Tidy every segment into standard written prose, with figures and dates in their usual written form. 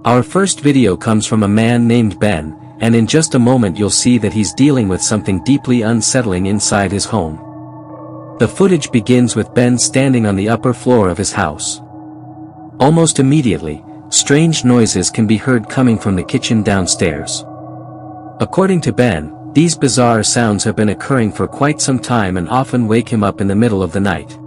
Our first video comes from a man named Ben, and in just a moment you'll see that he's dealing with something deeply unsettling inside his home. The footage begins with Ben standing on the upper floor of his house. Almost immediately, strange noises can be heard coming from the kitchen downstairs. According to Ben, these bizarre sounds have been occurring for quite some time and often wake him up in the middle of the night.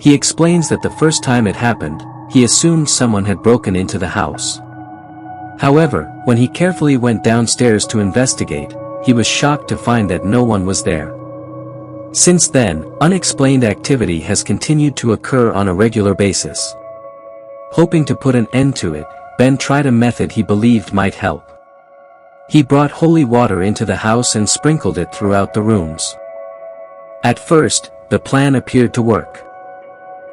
He explains that the first time it happened, he assumed someone had broken into the house. However, when he carefully went downstairs to investigate, he was shocked to find that no one was there. Since then, unexplained activity has continued to occur on a regular basis. Hoping to put an end to it, Ben tried a method he believed might help. He brought holy water into the house and sprinkled it throughout the rooms. At first, the plan appeared to work.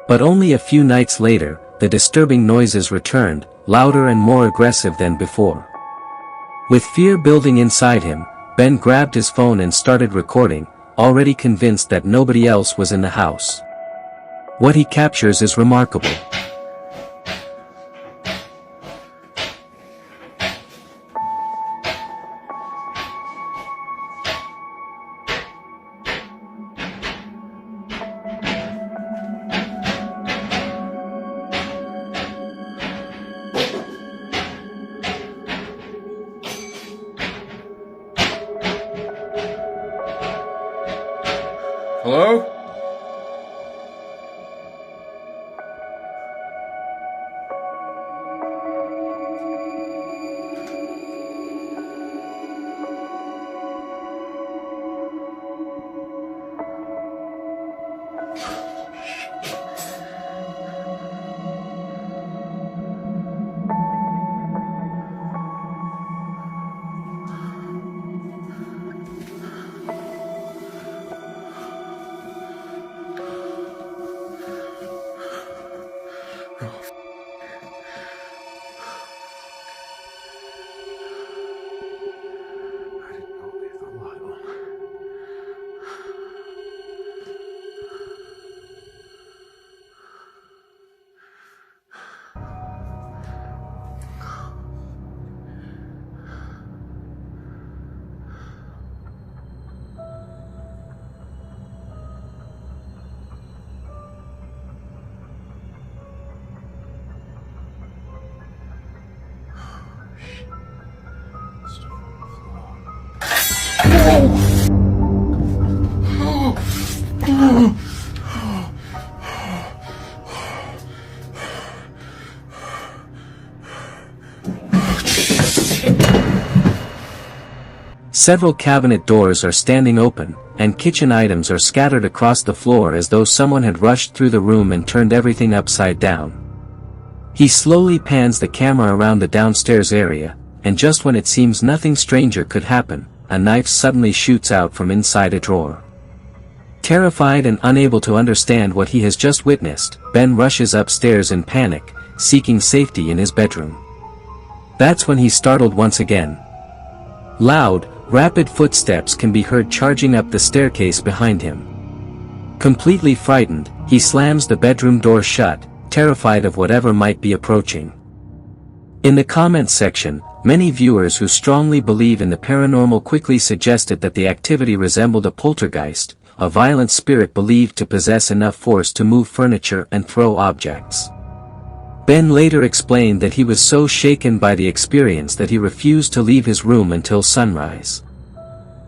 But only a few nights later, the disturbing noises returned, louder and more aggressive than before. With fear building inside him, Ben grabbed his phone and started recording, already convinced that nobody else was in the house. What he captures is remarkable. Hello? Several cabinet doors are standing open, and kitchen items are scattered across the floor as though someone had rushed through the room and turned everything upside down. He slowly pans the camera around the downstairs area, and just when it seems nothing stranger could happen, a knife suddenly shoots out from inside a drawer. Terrified and unable to understand what he has just witnessed, Ben rushes upstairs in panic, seeking safety in his bedroom. That's when he's startled once again. Loud, rapid footsteps can be heard charging up the staircase behind him. Completely frightened, he slams the bedroom door shut, terrified of whatever might be approaching. In the comments section, many viewers who strongly believe in the paranormal quickly suggested that the activity resembled a poltergeist, a violent spirit believed to possess enough force to move furniture and throw objects. Ben later explained that he was so shaken by the experience that he refused to leave his room until sunrise.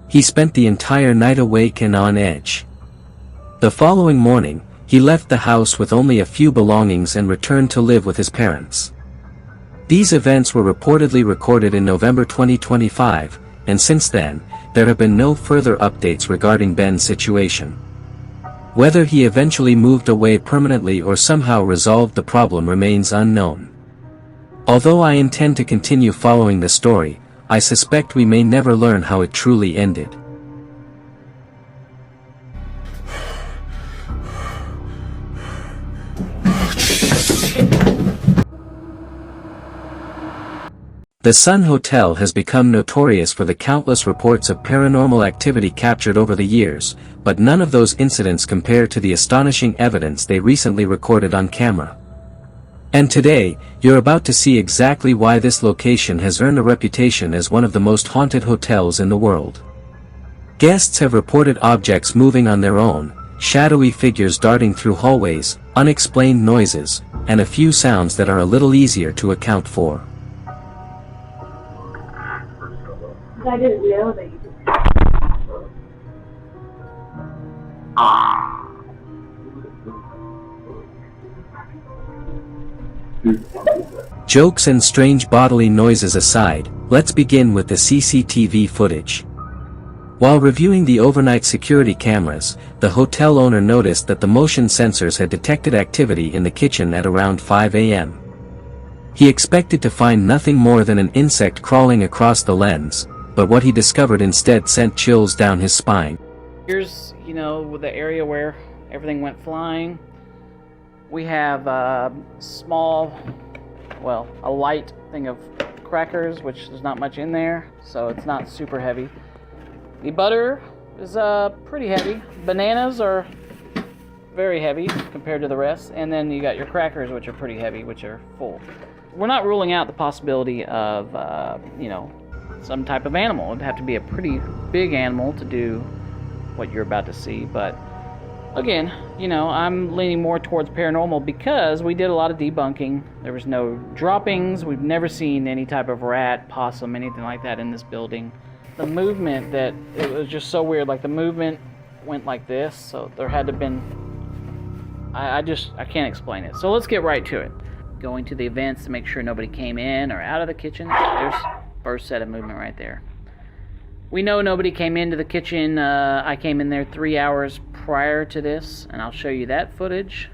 He spent the entire night awake and on edge. The following morning, he left the house with only a few belongings and returned to live with his parents. These events were reportedly recorded in November 2025, and since then, there have been no further updates regarding Ben's situation. Whether he eventually moved away permanently or somehow resolved the problem remains unknown. Although I intend to continue following the story, I suspect we may never learn how it truly ended. The Sun Hotel has become notorious for the countless reports of paranormal activity captured over the years, but none of those incidents compare to the astonishing evidence they recently recorded on camera. And today, you're about to see exactly why this location has earned a reputation as one of the most haunted hotels in the world. Guests have reported objects moving on their own, shadowy figures darting through hallways, unexplained noises, and a few sounds that are a little easier to account for. I didn't know that you could. Jokes and strange bodily noises aside, let's begin with the CCTV footage. While reviewing the overnight security cameras, the hotel owner noticed that the motion sensors had detected activity in the kitchen at around 5 a.m. He expected to find nothing more than an insect crawling across the lens, but what he discovered instead sent chills down his spine. Here's, the area where everything went flying. We have a light thing of crackers, which there's not much in there, so it's not super heavy. The butter is pretty heavy. Bananas are very heavy compared to the rest, and then you got your crackers, which are pretty heavy, which are full. We're not ruling out the possibility of, some type of animal. It'd have to be a pretty big animal to do what you're about to see, but again, I'm leaning more towards paranormal because we did a lot of debunking. There was no droppings. We've never seen any type of rat, possum, anything like that in this building. The movement, it was just so weird. Like the movement went like this, so there had to have been, I can't explain it. So let's get right to it. Going to the events to make sure nobody came in or out of the kitchen. There's first set of movement right there. We know nobody came into the kitchen. I came in there 3 hours prior to this, and I'll show you that footage.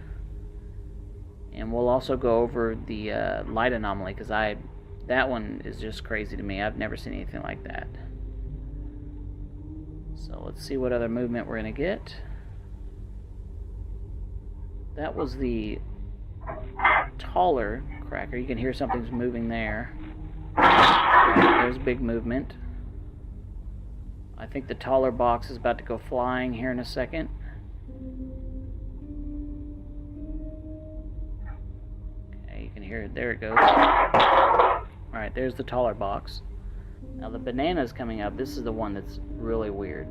And we'll also go over the light anomaly, because that one is just crazy to me. I've never seen anything like that. So let's see what other movement we're going to get. That was the taller cracker. You can hear something's moving there. There's big movement. I think the taller box is about to go flying here in a second. Okay, you can hear it. There it goes. Alright, there's the taller box. Now the banana's coming up. This is the one that's really weird.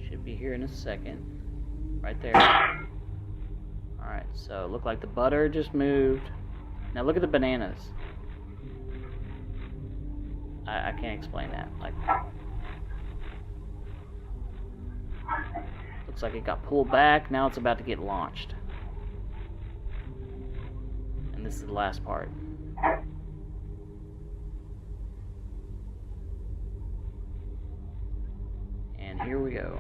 Should be here in a second. Right there. Alright, so it looked like the butter just moved. Now look at the bananas. I can't explain that. Looks like it got pulled back. Now it's about to get launched. And this is the last part. And here we go.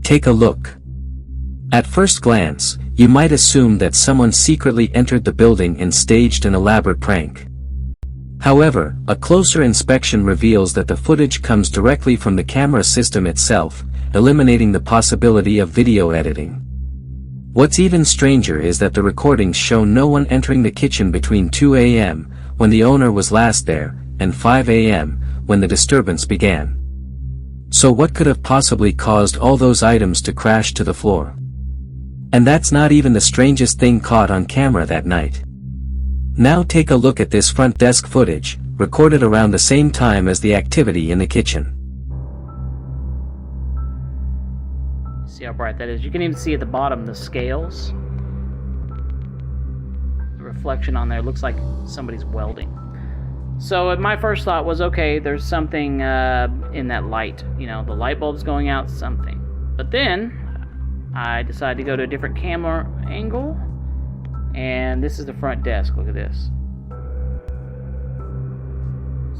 Take a look. At first glance, you might assume that someone secretly entered the building and staged an elaborate prank. However, a closer inspection reveals that the footage comes directly from the camera system itself, eliminating the possibility of video editing. What's even stranger is that the recordings show no one entering the kitchen between 2 a.m., when the owner was last there, and 5 a.m., when the disturbance began. So what could have possibly caused all those items to crash to the floor? And that's not even the strangest thing caught on camera that night. Now take a look at this front desk footage, recorded around the same time as the activity in the kitchen. See how bright that is? You can even see at the bottom the scales. The reflection on there looks like somebody's welding. So my first thought was, okay, there's something in that light. The light bulb's going out, something. But then I decided to go to a different camera angle, and this is the front desk. Look at this.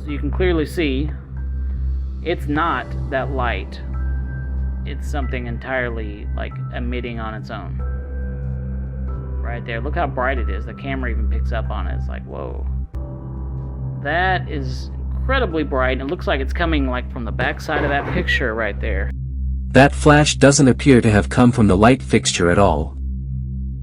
So you can clearly see it's not that light. It's something entirely emitting on its own. Right there. Look how bright it is. The camera even picks up on it. It's like, whoa. That is incredibly bright, and it looks like it's coming from the back side of that picture right there. That flash doesn't appear to have come from the light fixture at all.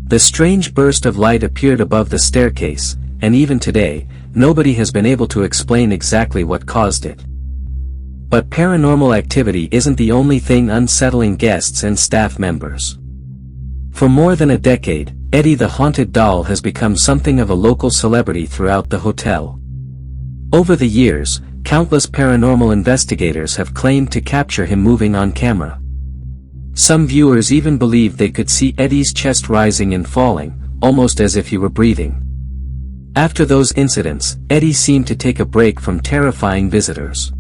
The strange burst of light appeared above the staircase, and even today, nobody has been able to explain exactly what caused it. But paranormal activity isn't the only thing unsettling guests and staff members. For more than a decade, Eddie the Haunted Doll has become something of a local celebrity throughout the hotel. Over the years, countless paranormal investigators have claimed to capture him moving on camera. Some viewers even believed they could see Eddie's chest rising and falling, almost as if he were breathing. After those incidents, Eddie seemed to take a break from terrifying visitors.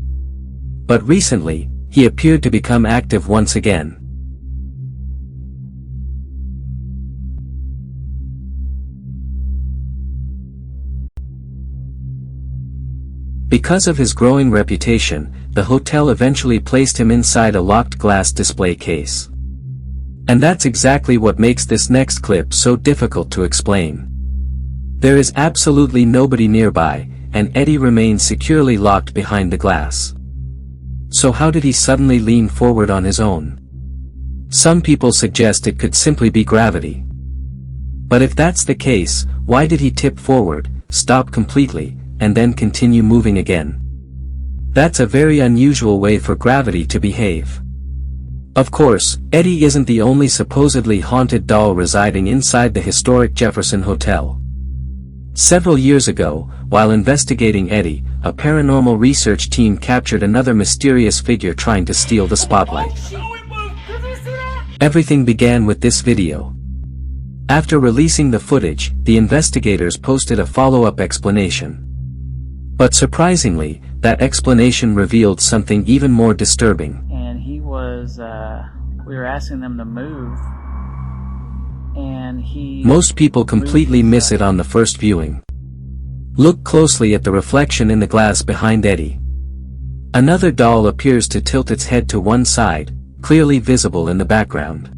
But recently, he appeared to become active once again. Because of his growing reputation, the hotel eventually placed him inside a locked glass display case. And that's exactly what makes this next clip so difficult to explain. There is absolutely nobody nearby, and Eddie remains securely locked behind the glass. So how did he suddenly lean forward on his own? Some people suggest it could simply be gravity. But if that's the case, why did he tip forward, stop completely, and then continue moving again? That's a very unusual way for gravity to behave. Of course, Eddie isn't the only supposedly haunted doll residing inside the historic Jefferson Hotel. Several years ago, while investigating Eddie, a paranormal research team captured another mysterious figure trying to steal the spotlight. Everything began with this video. After releasing the footage, the investigators posted a follow-up explanation. But surprisingly, that explanation revealed something even more disturbing. And he was, we were asking them to move, and Most people completely miss it on the first viewing. Look closely at the reflection in the glass behind Eddie. Another doll appears to tilt its head to one side, clearly visible in the background.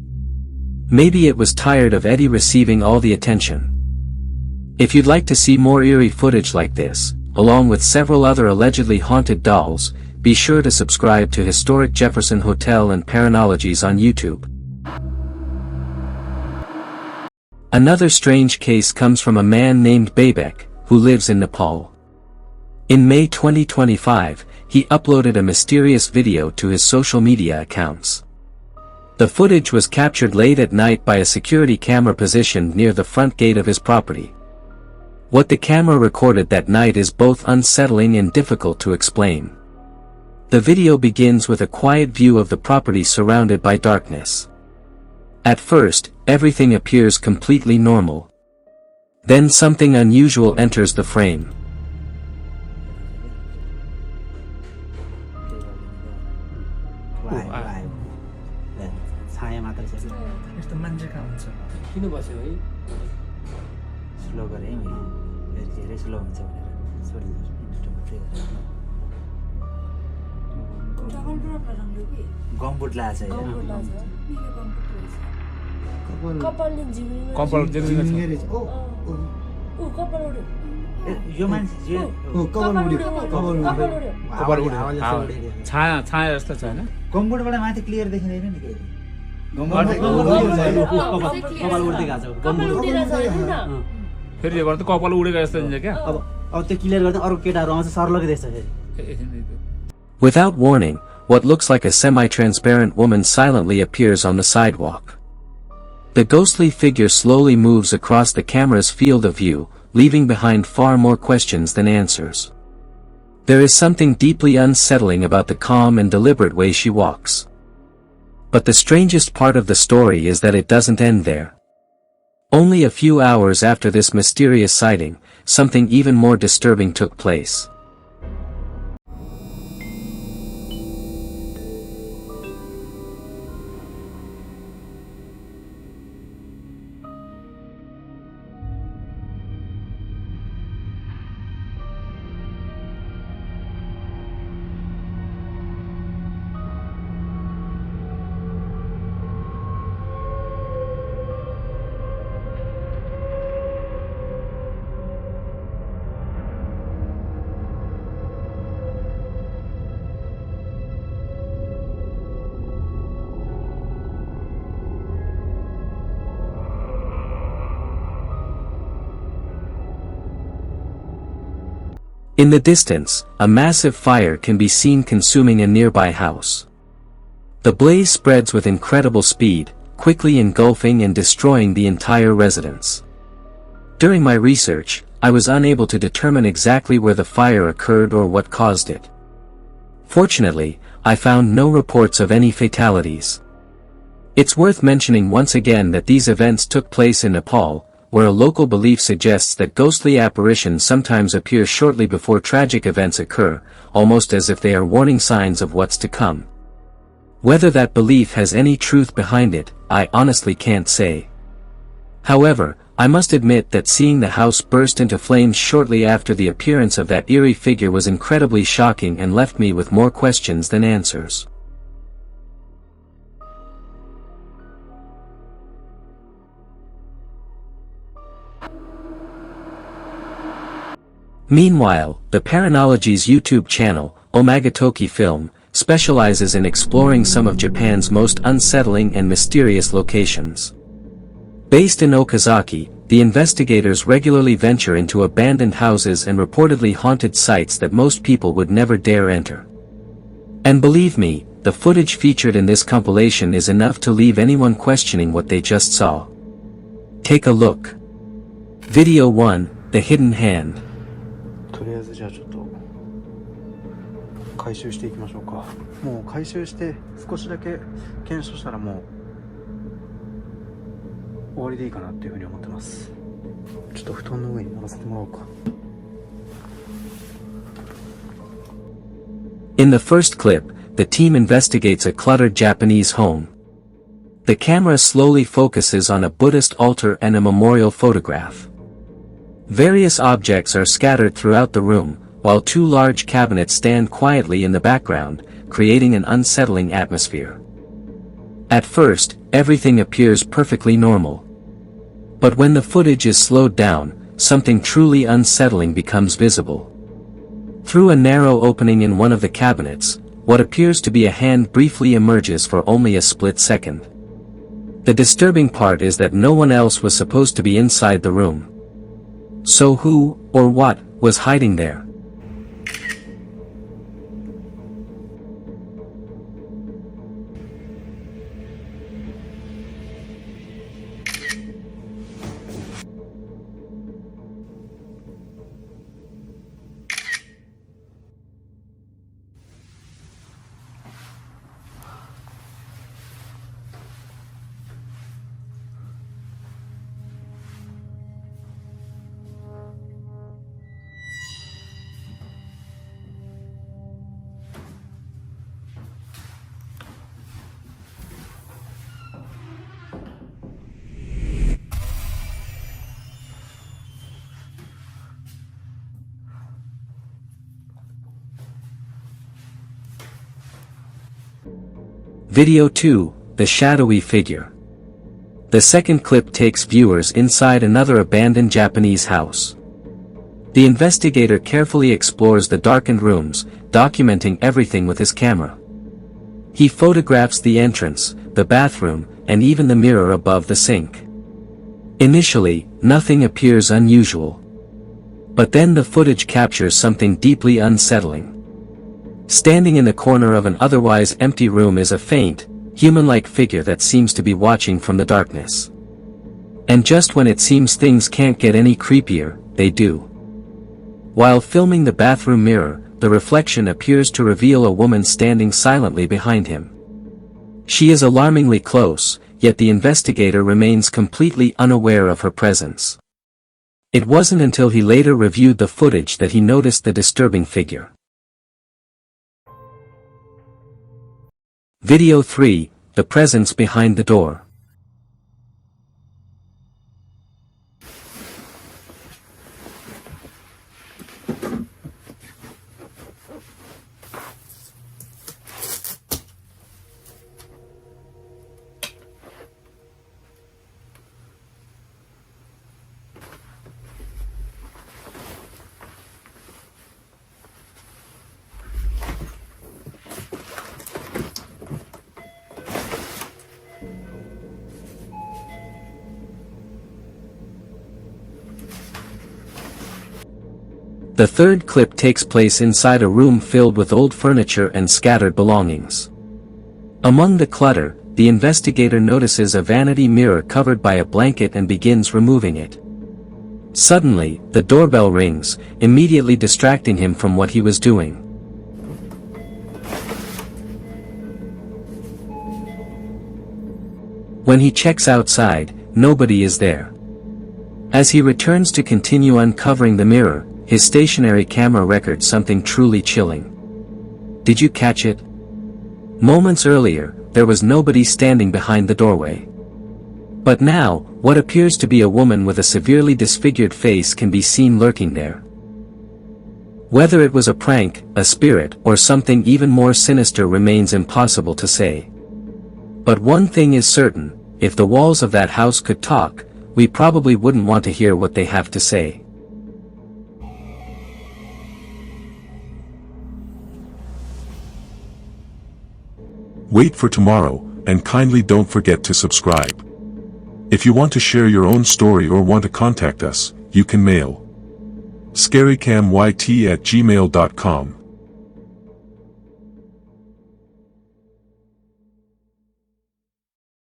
Maybe it was tired of Eddie receiving all the attention. If you'd like to see more eerie footage like this, along with several other allegedly haunted dolls, be sure to subscribe to Historic Jefferson Hotel and Paranologies on YouTube. Another strange case comes from a man named Babek, who lives in Nepal. In May 2025, he uploaded a mysterious video to his social media accounts. The footage was captured late at night by a security camera positioned near the front gate of his property. What the camera recorded that night is both unsettling and difficult to explain. The video begins with a quiet view of the property surrounded by darkness. At first, everything appears completely normal. Then something unusual enters the frame. Without warning, what looks like a semi-transparent woman silently appears on the sidewalk. The ghostly figure slowly moves across the camera's field of view, leaving behind far more questions than answers. There is something deeply unsettling about the calm and deliberate way she walks. But the strangest part of the story is that it doesn't end there. Only a few hours after this mysterious sighting, something even more disturbing took place. In the distance, a massive fire can be seen consuming a nearby house. The blaze spreads with incredible speed, quickly engulfing and destroying the entire residence. During my research, I was unable to determine exactly where the fire occurred or what caused it. Fortunately, I found no reports of any fatalities. It's worth mentioning once again that these events took place in Nepal, where a local belief suggests that ghostly apparitions sometimes appear shortly before tragic events occur, almost as if they are warning signs of what's to come. Whether that belief has any truth behind it, I honestly can't say. However, I must admit that seeing the house burst into flames shortly after the appearance of that eerie figure was incredibly shocking and left me with more questions than answers. Meanwhile, the Paranology's YouTube channel, Omagatoki Film, specializes in exploring some of Japan's most unsettling and mysterious locations. Based in Okazaki, the investigators regularly venture into abandoned houses and reportedly haunted sites that most people would never dare enter. And believe me, the footage featured in this compilation is enough to leave anyone questioning what they just saw. Take a look. Video 1, The Hidden Hand. とりあえずじゃあちょっと回収していきましょうか。もう回収して少しだけ検証したらもう終わりでいいかなっていうふうに思ってます。ちょっと布団の上に乗らせてもらおうか。In the first clip, the team investigates a cluttered Japanese home. The camera slowly focuses on a Buddhist altar and a memorial photograph. Various objects are scattered throughout the room, while two large cabinets stand quietly in the background, creating an unsettling atmosphere. At first, everything appears perfectly normal. But when the footage is slowed down, something truly unsettling becomes visible. Through a narrow opening in one of the cabinets, what appears to be a hand briefly emerges for only a split second. The disturbing part is that no one else was supposed to be inside the room. So who, or what, was hiding there? Video 2, The Shadowy Figure. The second clip takes viewers inside another abandoned Japanese house. The investigator carefully explores the darkened rooms, documenting everything with his camera. He photographs the entrance, the bathroom, and even the mirror above the sink. Initially, nothing appears unusual. But then the footage captures something deeply unsettling. Standing in the corner of an otherwise empty room is a faint, human-like figure that seems to be watching from the darkness. And just when it seems things can't get any creepier, they do. While filming the bathroom mirror, the reflection appears to reveal a woman standing silently behind him. She is alarmingly close, yet the investigator remains completely unaware of her presence. It wasn't until he later reviewed the footage that he noticed the disturbing figure. Video 3, The Presence Behind the Door. The third clip takes place inside a room filled with old furniture and scattered belongings. Among the clutter, the investigator notices a vanity mirror covered by a blanket and begins removing it. Suddenly, the doorbell rings, immediately distracting him from what he was doing. When he checks outside, nobody is there. As he returns to continue uncovering the mirror, his stationary camera records something truly chilling. Did you catch it? Moments earlier, there was nobody standing behind the doorway. But now, what appears to be a woman with a severely disfigured face can be seen lurking there. Whether it was a prank, a spirit, or something even more sinister remains impossible to say. But one thing is certain, if the walls of that house could talk, we probably wouldn't want to hear what they have to say. Wait for tomorrow, and kindly don't forget to subscribe. If you want to share your own story or want to contact us, you can mail scarycamyt@gmail.com.